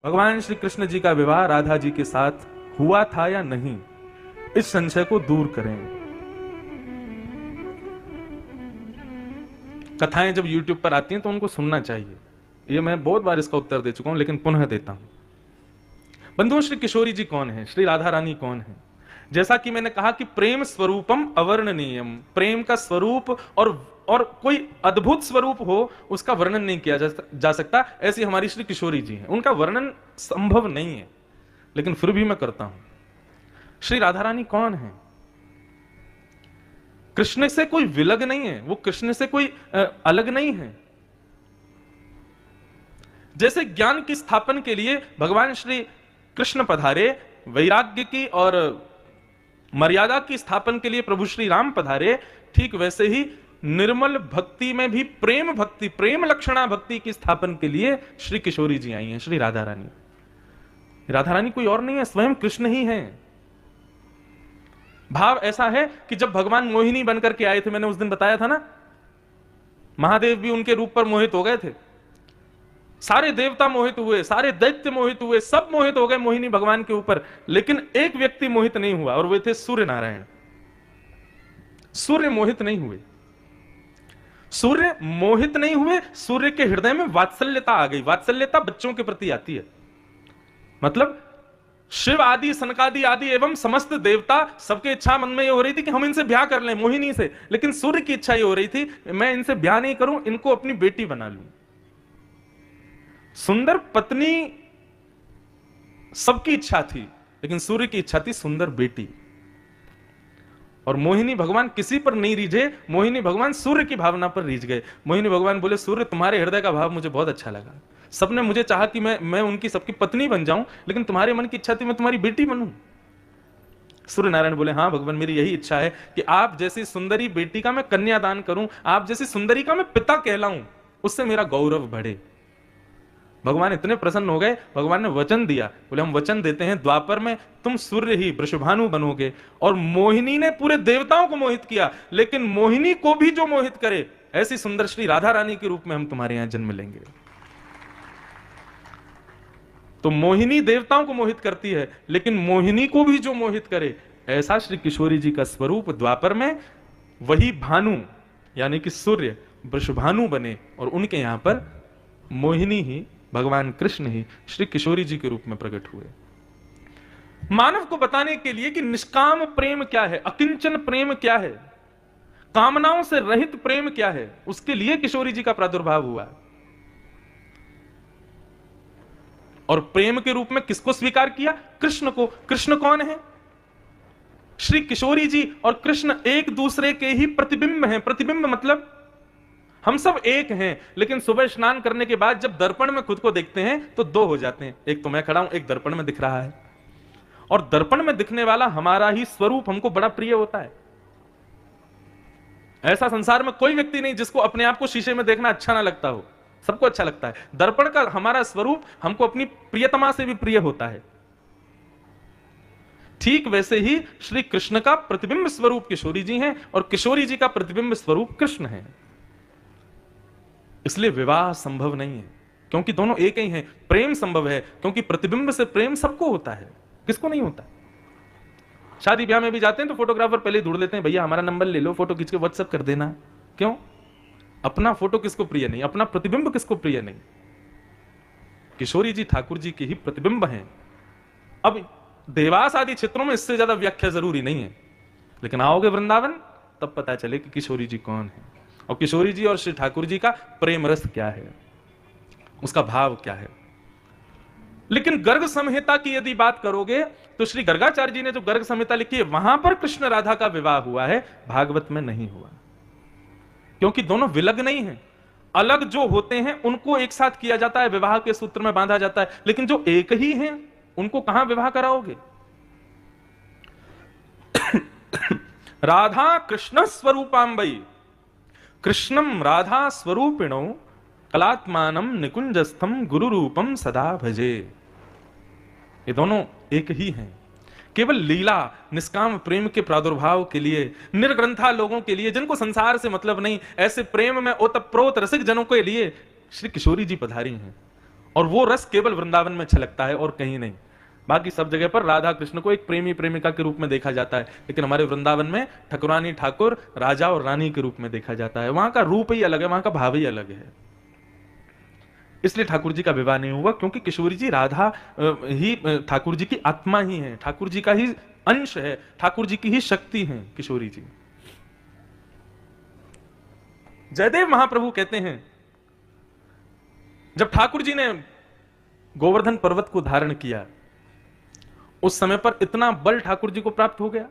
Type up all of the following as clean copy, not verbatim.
भगवान श्री कृष्ण जी का विवाह राधा जी के साथ हुआ था या नहीं, इस संशय को दूर करें। कथाएं जब YouTube पर आती हैं तो उनको सुनना चाहिए। ये मैं बहुत बार इसका उत्तर दे चुका हूं, लेकिन पुनः देता हूं। बंधुओं, श्री किशोरी जी कौन है, श्री राधा रानी कौन है? जैसा कि मैंने कहा कि प्रेम स्वरूपम अवर्णनीयम, प्रेम का स्वरूप और कोई अद्भुत स्वरूप हो उसका वर्णन नहीं किया जा सकता, ऐसी हमारी श्री किशोरी जी हैं। उनका वर्णन संभव नहीं है, लेकिन फिर भी मैं करता हूं। श्री राधा रानी कौन है? कृष्ण से कोई विलग नहीं है, वो कृष्ण से कोई अलग नहीं है। जैसे ज्ञान की स्थापन के लिए भगवान श्री कृष्ण पधारे, वैराग्य की और मर्यादा की स्थापन के लिए प्रभु श्री राम पधारे, ठीक वैसे ही निर्मल भक्ति में भी प्रेम भक्ति, प्रेम लक्षणा भक्ति की स्थापन के लिए श्री किशोरी जी आई हैं, श्री राधा रानी। राधा रानी कोई और नहीं है, स्वयं कृष्ण ही है। भाव ऐसा है कि जब भगवान मोहिनी बनकर के आए थे, मैंने उस दिन बताया था ना, महादेव भी उनके रूप पर मोहित हो गए थे, सारे देवता मोहित हुए, सारे दैत्य मोहित हुए, सब मोहित हो गए मोहिनी भगवान के ऊपर, लेकिन एक व्यक्ति मोहित नहीं हुआ, और वे थे सूर्य नारायण। सूर्य मोहित नहीं हुए, सूर्य मोहित नहीं हुए। सूर्य के हृदय में वात्सल्यता आ गई। वात्सल्यता बच्चों के प्रति आती है, मतलब शिव आदि, सनकादि आदि एवं समस्त देवता सबके इच्छा मन में ये हो रही थी कि हम इनसे ब्याह कर लें मोहिनी से, लेकिन सूर्य की इच्छा ये हो रही थी मैं इनसे ब्याह नहीं करूं, इनको अपनी बेटी बना लूं। सुंदर पत्नी सबकी इच्छा थी, लेकिन सूर्य की इच्छा थी सुंदर बेटी। और मोहिनी भगवान किसी पर नहीं रीझे, मोहिनी भगवान सूर्य की भावना पर रीझ गए। मोहिनी भगवान बोले, सूर्य तुम्हारे हृदय का भाव मुझे बहुत अच्छा लगा, सबने मुझे चाहा कि मैं उनकी सबकी पत्नी बन जाऊं, लेकिन तुम्हारे मन की इच्छा थी मैं तुम्हारी बेटी बनूं। सूर्य नारायण बोले, हाँ भगवान, मेरी यही इच्छा है कि आप जैसी सुंदरी बेटी का मैं कन्यादान करूं, आप जैसी सुंदरी का मैं पिता कहलाऊं, उससे मेरा गौरव बढ़े। भगवान इतने प्रसन्न हो गए, भगवान ने वचन दिया, बोले हम वचन देते हैं द्वापर में तुम सूर्य ही वृषभानु बनोगे। और मोहिनी ने पूरे देवताओं को मोहित किया, लेकिन मोहिनी को भी जो मोहित करे, ऐसी सुंदर श्री राधा रानी के रूप में हम तुम्हारे यहां जन्म लेंगे। तो मोहिनी देवताओं को मोहित करती है, लेकिन मोहिनी को भी जो मोहित करे, ऐसा श्री किशोरी जी का स्वरूप द्वापर में वही भानु यानी कि सूर्य वृषभानु बने, और उनके यहां पर मोहिनी ही, भगवान कृष्ण ही श्री किशोरी जी के रूप में प्रकट हुए। मानव को बताने के लिए कि निष्काम प्रेम क्या है, अकिंचन प्रेम क्या है, कामनाओं से रहित प्रेम क्या है, उसके लिए किशोरी जी का प्रादुर्भाव हुआ। और प्रेम के रूप में किसको स्वीकार किया? कृष्ण को। कृष्ण कौन है? श्री किशोरी जी और कृष्ण एक दूसरे के ही प्रतिबिंब हैं। प्रतिबिंब मतलब हम सब एक हैं, लेकिन सुबह स्नान करने के बाद जब दर्पण में खुद को देखते हैं तो दो हो जाते हैं, एक तो मैं खड़ा हूं, एक दर्पण में दिख रहा है। और दर्पण में दिखने वाला हमारा ही स्वरूप हमको बड़ा प्रिय होता है। ऐसा संसार में कोई व्यक्ति नहीं जिसको अपने आप को शीशे में देखना अच्छा ना लगता हो, सबको अच्छा लगता है। दर्पण का हमारा स्वरूप हमको अपनी प्रियतमा से भी प्रिय होता है। ठीक वैसे ही श्री कृष्ण का प्रतिबिंब स्वरूप किशोरी जी हैं, और किशोरी जी का प्रतिबिंब स्वरूप कृष्ण है। इसलिए विवाह संभव नहीं है, क्योंकि दोनों एक ही हैं। प्रेम संभव है, क्योंकि प्रतिबिंब से प्रेम सबको होता है, किसको नहीं होता। शादी ब्याह में भी जाते हैं तो फोटोग्राफर पहले ढूंढ लेते हैं, भैया हमारा नंबर ले लो, फोटो खींच के व्हाट्सएप कर देना। क्यों? अपना फोटो किसको प्रिय नहीं, अपना प्रतिबिंब किसको प्रिय नहीं। किशोरी जी ठाकुर जी के ही प्रतिबिंब हैं। अब देवास आदि क्षेत्रों में इससे ज्यादा व्याख्या जरूरी नहीं है, लेकिन आओगे वृंदावन तब पता चले कि किशोरी जी कौन है, और किशोरी जी और श्री ठाकुर जी का प्रेम रस क्या है, उसका भाव क्या है। लेकिन गर्ग संहिता की यदि बात करोगे तो श्री गर्गाचार्य जी ने जो गर्ग संहिता लिखी है, वहां पर कृष्ण राधा का विवाह हुआ है, भागवत में नहीं हुआ, क्योंकि दोनों विलग नहीं है। अलग जो होते हैं उनको एक साथ किया जाता है, विवाह के सूत्र में बांधा जाता है, लेकिन जो एक ही हैं उनको कहां विवाह कराओगे। राधा कृष्ण स्वरूपाम्बई, कृष्णम राधा स्वरूपिणो कलात्मानम निकुंजस्थम गुरु रूपम सदा भजे। ये दोनों एक ही हैं। केवल लीला निष्काम प्रेम के प्रादुर्भाव के लिए, निर्ग्रंथा लोगों के लिए, जिनको संसार से मतलब नहीं, ऐसे प्रेम में ओतप्रोत रसिक जनों के लिए श्री किशोरी जी पधारी हैं। और वो रस केवल वृंदावन में छलकता है और कहीं नहीं। बाकी सब जगह पर राधा कृष्ण को एक प्रेमी प्रेमिका के रूप में देखा जाता है, लेकिन हमारे वृंदावन में ठकुरानी ठाकुर राजा और रानी के रूप में देखा जाता है। वहां का रूप ही अलग है, वहां का भाव ही अलग है। इसलिए ठाकुर जी का विवाह नहीं हुआ, क्योंकि किशोरी जी राधा ही ठाकुर जी की आत्मा ही है, ठाकुर जी का ही अंश है, ठाकुर जी की ही शक्ति है किशोरी जी। जयदेव महाप्रभु कहते हैं, जब ठाकुर जी ने गोवर्धन पर्वत को धारण किया, उस समय पर इतना बल ठाकुर जी को प्राप्त हो गया।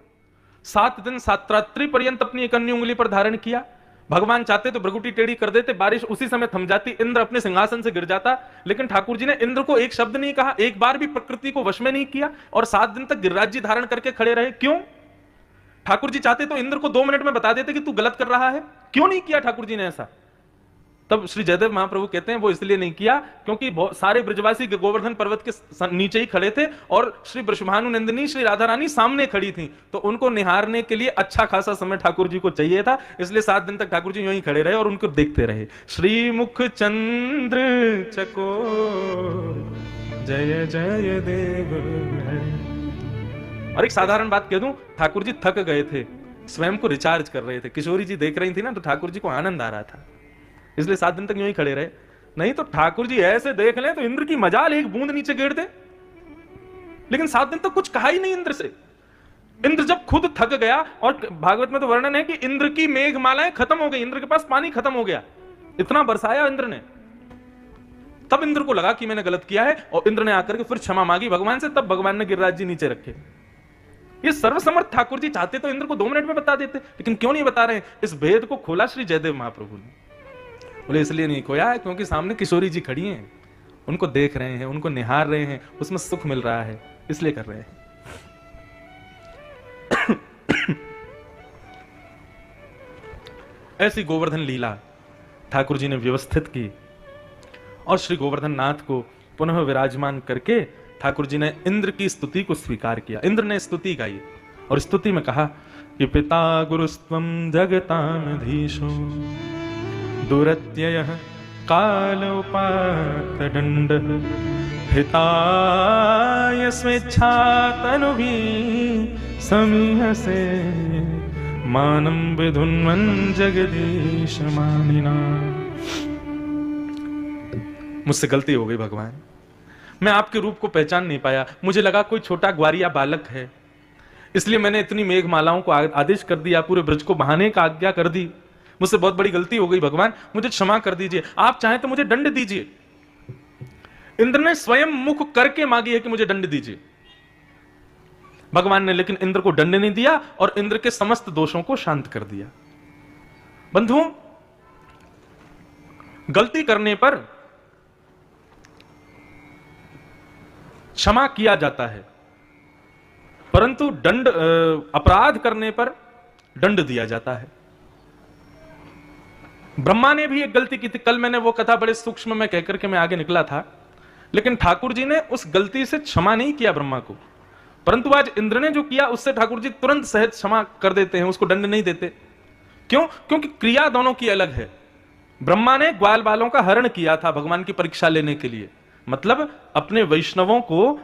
7 दिन 7 रात्रि पर्यंत अपनी एक अन्य उंगली पर धारण किया। भगवान चाहते तो भ्रगुटी टेढ़ी कर देते, बारिश उसी समय थम जाती, इंद्र अपने सिंहासन से गिर जाता, लेकिन ठाकुर जी ने इंद्र को एक शब्द नहीं कहा, एक बार भी प्रकृति को वश में नहीं किया, और 7 दिन तक गिरिराज जी धारण करके खड़े रहे। क्यों? ठाकुर जी चाहते तो इंद्र को 2 मिनट में बता देते कि तू गलत कर रहा है। क्यों नहीं किया ठाकुर जी ने ऐसा? तब श्री जयदेव महाप्रभु कहते हैं वो इसलिए नहीं किया क्योंकि सारे ब्रजवासी गोवर्धन पर्वत के नीचे ही खड़े थे और श्री वृषभानु नंदिनी श्री राधा रानी सामने खड़ी थी, तो उनको निहारने के लिए अच्छा खासा समय ठाकुर जी को चाहिए था। इसलिए 7 दिन तक ठाकुर जी यूं ही खड़े रहे और उनको देखते रहे। श्री मुख चंद्र चको जय जय देव। और एक साधारण बात कह दूं, ठाकुर जी थक गए थे, स्वयं को रिचार्ज कर रहे थे। किशोरी जी देख रही थी ना, तो ठाकुर जी को आनंद आ रहा था, इसलिए 7 दिन तक यूं ही खड़े रहे। नहीं तो ठाकुर जी ऐसे देख लें तो इंद्र की मजाल एक बूंद नीचे गिर दे, लेकिन 7 दिन तक कुछ कहा ही नहीं इंद्र से। इंद्र जब खुद थक गया, और भागवत में तो वर्णन है कि इंद्र की मेघमालाएं खत्म हो गई, इंद्र के पास पानी खत्म हो गया, इतना बरसाया इंद्र ने। तब इंद्र को लगा कि मैंने गलत किया है, और इंद्र ने आकर के फिर क्षमा मांगी भगवान से, तब भगवान ने गिरिराज जी नीचे रखे। ये सर्वसमर्थ ठाकुर जी चाहते तो इंद्र को 2 मिनट में बता देते, लेकिन क्यों नहीं बता रहे? इस भेद को खोला श्री जयदेव महाप्रभु ने। बोले इसलिए नहीं खोया है क्योंकि सामने किशोरी जी खड़ी हैं, उनको देख रहे हैं, उनको निहार रहे हैं, उसमें सुख मिल रहा है, इसलिए कर रहे हैं। ऐसी गोवर्धन लीला ठाकुर जी ने व्यवस्थित की, और श्री गोवर्धन नाथ को पुनः विराजमान करके ठाकुर जी ने इंद्र की स्तुति को स्वीकार किया। इंद्र ने स्तुति गाई, और स्तुति में कहा कि पिता गुरुस्त्वं जगतामधीशो दुरत्ययः कालोपातदण्डः हिताय स्वेच्छा तनुभिः समीहसे मानं विधुन्वन् जगदीश मानिना। मुझसे गलती हो गई भगवान, मैं आपके रूप को पहचान नहीं पाया, मुझे लगा कोई छोटा ग्वारिया बालक है, इसलिए मैंने इतनी मेघमालाओं को आदेश कर दिया, पूरे ब्रज को बहाने का आज्ञा कर दी। मुझसे बहुत बड़ी गलती हो गई भगवान, मुझे क्षमा कर दीजिए, आप चाहें तो मुझे दंड दीजिए। इंद्र ने स्वयं मुख करके मांगी है कि मुझे दंड दीजिए भगवान ने, लेकिन इंद्र को दंड नहीं दिया और इंद्र के समस्त दोषों को शांत कर दिया। बंधुओं, गलती करने पर क्षमा किया जाता है, परंतु दंड अपराध करने पर दंड दिया जाता है। ब्रह्मा ने भी एक गलती की थी, कल मैंने वो कथा बड़े सूक्ष्म में कहकर के मैं आगे निकला था, लेकिन ठाकुर जी ने उस गलती से क्षमा नहीं किया ब्रह्मा को, परंतु आज इंद्र ने जो किया उससे ठाकुर जी तुरंत सहज क्षमा कर देते हैं, उसको दंड नहीं देते। क्यों? क्योंकि क्रिया दोनों की अलग है। ब्रह्मा ने ग्वाल बालों का हरण किया था भगवान की परीक्षा लेने के लिए, मतलब अपने वैष्णवों को,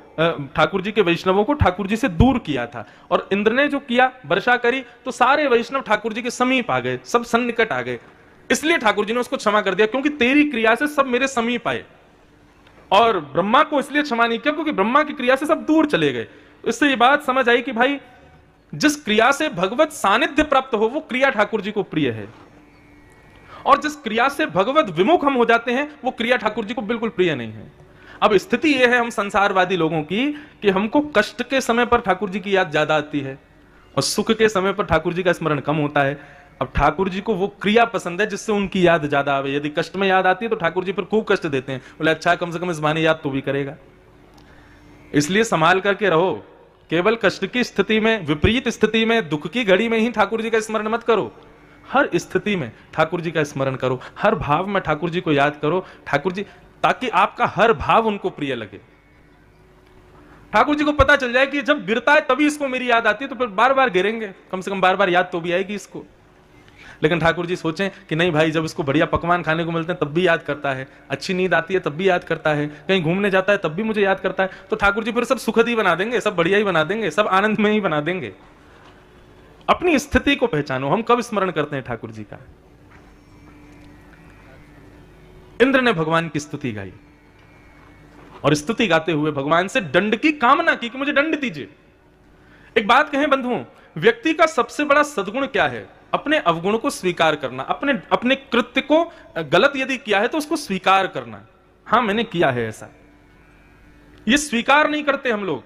ठाकुर जी के वैष्णवों को ठाकुर जी से दूर किया था, और इंद्र ने जो किया, वर्षा करी, तो सारे वैष्णव ठाकुर जी के समीप आ गए, सब सन्निकट आ गए, इसलिए ठाकुर जी ने उसको क्षमा कर दिया, क्योंकि तेरी क्रिया से सब मेरे समीप आए। और ब्रह्मा को इसलिए क्षमा नहीं किया क्योंकि ब्रह्मा की क्रिया से सब दूर चले गए। इससे ये बात समझ आई कि भाई जिस क्रिया से भगवत सानिध्य प्राप्त हो वो क्रिया ठाकुर जी को प्रिय है, और जिस क्रिया से भगवत विमुख हम हो जाते हैं वो क्रिया ठाकुर जी को बिल्कुल प्रिय नहीं है। अब स्थिति यह है हम संसारवादी लोगों की कि हमको कष्ट के समय पर ठाकुर जी की याद ज्यादा आती है और सुख के समय पर ठाकुर जी का स्मरण कम होता है। अब ठाकुर जी को वो क्रिया पसंद है जिससे उनकी याद ज्यादा आवे। यदि कष्ट में याद आती है तो ठाकुर जी फिर खूब कष्ट देते हैं, बोले अच्छा कम से कम इस बहाने याद तो भी करेगा। इसलिए संभाल करके रहो, केवल कष्ट की स्थिति में, विपरीत स्थिति में, दुख की घड़ी में ही ठाकुर जी का स्मरण मत करो, हर स्थिति में ठाकुर जी का स्मरण करो, हर भाव में ठाकुर जी को याद करो, ठाकुर जी, ताकि आपका हर भाव उनको प्रिय लगे। ठाकुर जी को पता चल जाए कि जब गिरता है तभी इसको मेरी याद आती है, तो फिर बार बार गिरेंगे, कम से कम बार बार याद तो भी आएगी इसको। लेकिन ठाकुर जी सोचें कि नहीं भाई, जब इसको बढ़िया पकवान खाने को मिलते हैं तब भी याद करता है, अच्छी नींद आती है तब भी याद करता है, कहीं घूमने जाता है तब भी मुझे याद करता है, तो ठाकुर जी फिर सब सुखद ही बना देंगे, सब बढ़िया ही बना देंगे, सब आनंद में ही बना देंगे। अपनी स्थिति को पहचानो। हम कब स्मरण करते हैं ठाकुर जी का? इंद्र ने भगवान की स्तुति गाई और स्तुति गाते हुए भगवान से दंड की कामना की कि मुझे दंड दीजिए। एक बात कहें बंधुओं, व्यक्ति का सबसे बड़ा सद्गुण क्या है? अपने अवगुण को स्वीकार करना, अपने कृत्य को गलत यदि किया है तो उसको स्वीकार करना। हां, मैंने किया है ऐसा। ये स्वीकार नहीं करते हम लोग।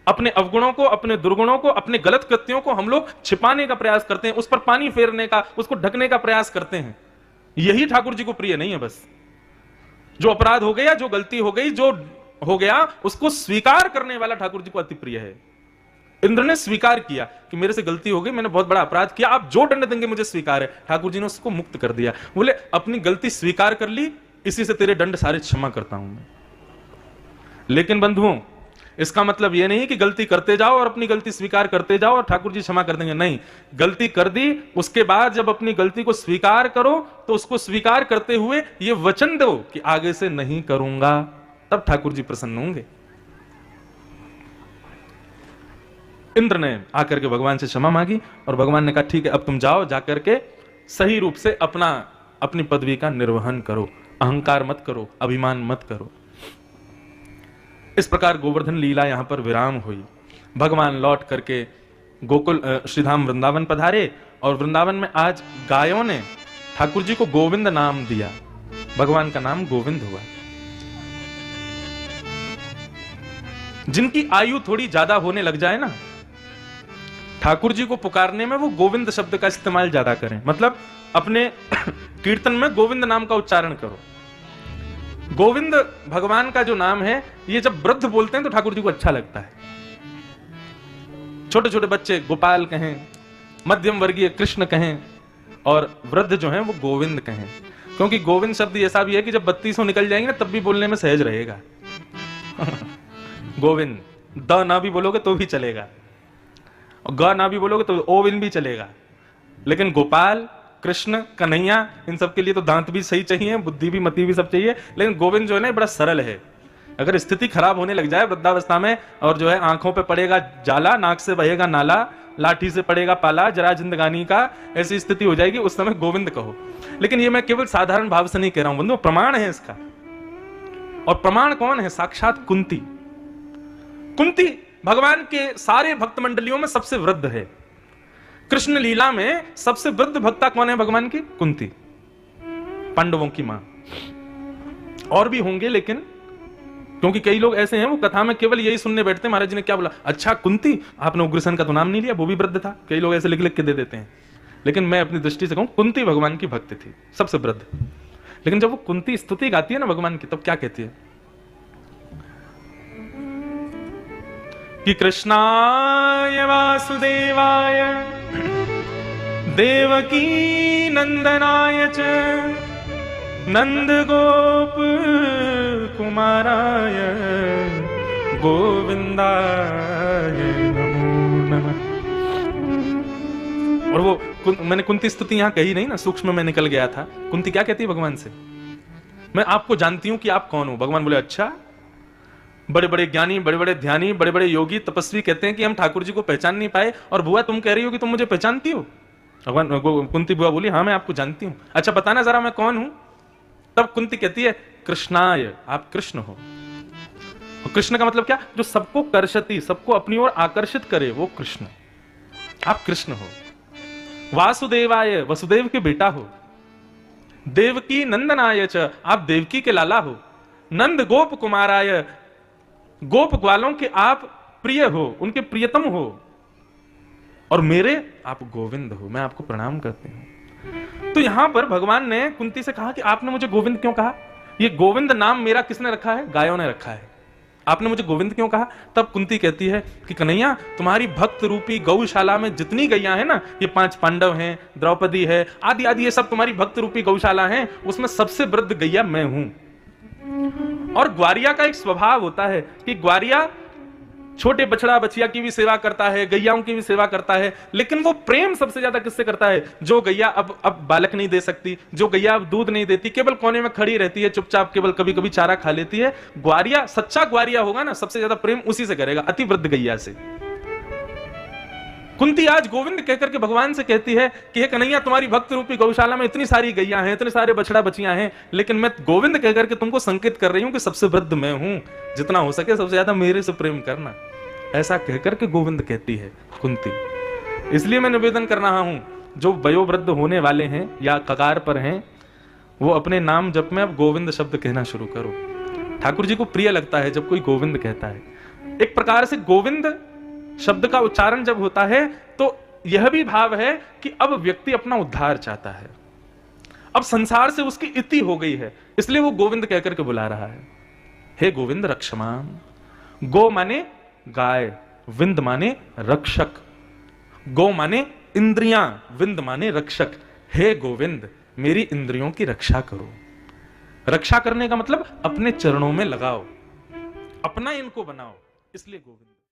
अपने अवगुणों को, अपने दुर्गुणों को, अपने गलत कृत्यों को हम लोग छिपाने का प्रयास करते हैं, उस पर पानी फेरने का, उसको ढकने का प्रयास करते हैं। यही ठाकुर जी को प्रिय नहीं है। बस जो अपराध हो गया, जो गलती हो गई, जो हो गया, उसको स्वीकार करने वाला ठाकुर जी को अति प्रिय है। इंद्र ने स्वीकार किया कि मेरे से गलती हो गई, मैंने बहुत बड़ा अपराध किया, आप जो दंड देंगे मुझे स्वीकार है। ठाकुर जी ने उसको मुक्त कर दिया। बोले अपनी गलती स्वीकार कर ली, इसी से तेरे दंड सारे क्षमा करता हूं मैं। लेकिन बंधुओं, इसका मतलब यह नहीं कि गलती करते जाओ और अपनी गलती स्वीकार करते जाओ और ठाकुर जी क्षमा कर देंगे। नहीं, गलती कर दी, उसके बाद जब अपनी गलती को स्वीकार करो तो उसको स्वीकार करते हुए यह वचन दो कि आगे से नहीं करूंगा, तब ठाकुर जी प्रसन्न होंगे। इंद्र ने आकर के भगवान से क्षमा मांगी और भगवान ने कहा ठीक है, अब तुम जाओ, जाकर के सही रूप से अपनी पदवी का निर्वहन करो, अहंकार मत करो, अभिमान मत करो। इस प्रकार गोवर्धन लीला यहां पर विराम हुई। भगवान लौट करके गोकुल श्रीधाम वृंदावन पधारे और वृंदावन में आज गायों ने ठाकुर जी को गोविंद नाम दिया। भगवान का नाम गोविंद हुआ। जिनकी आयु थोड़ी ज्यादा होने लग जाए ना, ठाकुर जी को पुकारने में वो गोविंद शब्द का इस्तेमाल ज्यादा करें। मतलब अपने कीर्तन में गोविंद नाम का उच्चारण करो। गोविंद भगवान का जो नाम है, ये जब वृद्ध बोलते हैं तो ठाकुर जी को अच्छा लगता है। छोटे छोटे बच्चे गोपाल कहें, मध्यम वर्गीय कृष्ण कहें और वृद्ध जो हैं वो गोविंद कहें। क्योंकि गोविंद शब्द ऐसा भी है कि जब 32 निकल जाएंगे ना, तब भी बोलने में सहज रहेगा। गोविंद, द ना भी बोलोगे तो भी चलेगा, और ग ना भी बोलोगे तो ओविन भी चलेगा। लेकिन गोपाल, कृष्ण, कन्हैया, इन सब के लिए तो दांत भी सही चाहिए, बुद्धि भी, मति भी सब चाहिए। लेकिन गोविंद जो है ना, बड़ा सरल है। अगर स्थिति खराब होने लग जाए वृद्धावस्था में, और जो है आंखों पे पड़ेगा जाला, नाक से बहेगा नाला, लाठी से पड़ेगा पाला, जरा जिंदगानी का, ऐसी स्थिति हो जाएगी, उस समय गोविंद कहो। लेकिन ये मैं केवल साधारण भाव से नहीं कह रहा हूं बंधुओं, प्रमाण है इसका। और प्रमाण कौन है? साक्षात कुंती। कुंती भगवान के सारे भक्त मंडलियों में सबसे वृद्ध है। कृष्ण लीला में सबसे वृद्ध भक्ता कौन है भगवान की? कुंती, पांडवों की मां। और भी होंगे, लेकिन क्योंकि कई लोग ऐसे हैं वो कथा में केवल यही सुनने बैठते हैं, महाराज जी ने क्या बोला, अच्छा कुंती, आपने उग्रसेन का तो नाम नहीं लिया, वो भी वृद्ध था। कई लोग ऐसे लिख लिख के दे देते हैं। लेकिन मैं अपनी दृष्टि से कहूं, कुंती भगवान की भक्त थी, सबसे वृद्ध। लेकिन जब वो कुंती स्तुति गाती है ना भगवान की, तब क्या कहती है कि कृष्णाय वासुदेवाय देवकी नंदनाय च नंद गोप कुमाराय गोविंदाय नमो नमः। और वो मैंने कुंती स्तुति यहां कही नहीं ना, सूक्ष्म में निकल गया था। कुंती क्या कहती है भगवान से? मैं आपको जानती हूं कि आप कौन हो। भगवान बोले अच्छा। बड़े बड़े ज्ञानी, बड़े बड़े ध्यानी, बड़े बड़े योगी, तपस्वी कहते हैं कि हम ठाकुर जी को पहचान नहीं पाए, और बुआ तुम कह रही हो कि तुम मुझे पहचानती हो? भगवान कुंती बुआ बोली हाँ मैं आपको जानती हूं। अच्छा बताना जरा मैं कौन हूं? तब कुंती कहती है कृष्णाय, आप कृष्ण हो। और कृष्ण का मतलब क्या? जो सबको कर्षति, सबको अपनी ओर आकर्षित करे, वो कृष्ण। आप कृष्ण हो। वासुदेवाय, वसुदेव के बेटा हो। देवकी नंदनाय च, आप देवकी के लाला हो। नंद गोप कुमाराय, गोप ग्वालों के आप प्रिय हो, उनके प्रियतम हो। और मेरे आप गोविंद हो, मैं आपको प्रणाम करती हूं। तो यहां पर भगवान ने कुंती से कहा कि आपने मुझे गोविंद क्यों कहा? ये गोविंद नाम मेरा किसने रखा है? गायों ने रखा है। आपने मुझे गोविंद क्यों कहा? तब कुंती कहती है कि कन्हैया, तुम्हारी भक्त रूपी गौशाला में जितनी गैया है ना, ये 5 पांडव हैं, द्रौपदी है, आदि आदि, ये सब तुम्हारी भक्त रूपी गौशाला है, उसमें सबसे वृद्ध गैया मैं हूं। और ग्वारिया का एक स्वभाव होता है कि ग्वारिया छोटे बछड़ा बछिया की भी सेवा करता है, गैयाओं की भी सेवा करता है, लेकिन वो प्रेम सबसे ज्यादा किससे करता है? जो गैया अब बालक नहीं दे सकती, जो गैया अब दूध नहीं देती, केवल कोने में खड़ी रहती है चुपचाप, केवल कभी कभी चारा खा लेती है, ग्वारिया, सच्चा ग्वारिया होगा ना, सबसे ज्यादा प्रेम उसी से करेगा, अति वृद्ध गैया से। कुंती आज गोविंद कहकर के भगवान से कहती है कि हे कन्हैया, तुम्हारी भक्त रूपी गौशाला में इतनी सारी गैया हैं, इतने सारे बछड़ा बछियां हैं, लेकिन मैं गोविंद कहकर के तुमको संकेत कर रही हूं कि सबसे वृद्ध मैं हूं, जितना हो सके सबसे ज्यादा मेरे से प्रेम करना। ऐसा कहकर के गोविंद कहती है कुंती। इसलिए मैं निवेदन कर रहा हूं, जो वयोवृद्ध होने वाले हैं या कगार पर हैं, वो अपने नाम जप में अब गोविंद शब्द कहना शुरू करो। ठाकुर जी को प्रिय लगता है जब कोई गोविंद कहता है। एक प्रकार से गोविंद शब्द का उच्चारण जब होता है तो यह भी भाव है कि अब व्यक्ति अपना उद्धार चाहता है, अब संसार से उसकी इति हो गई है, इसलिए वो गोविंद कहकर के बुला रहा है। हे गोविंद रक्षमाम। गो माने गाय, विंद माने रक्षक। गो माने इंद्रियां, विंद माने रक्षक। हे गोविंद, मेरी इंद्रियों की रक्षा करो। रक्षा करने का मतलब अपने चरणों में लगाओ, अपना इनको बनाओ, इसलिए गोविंद।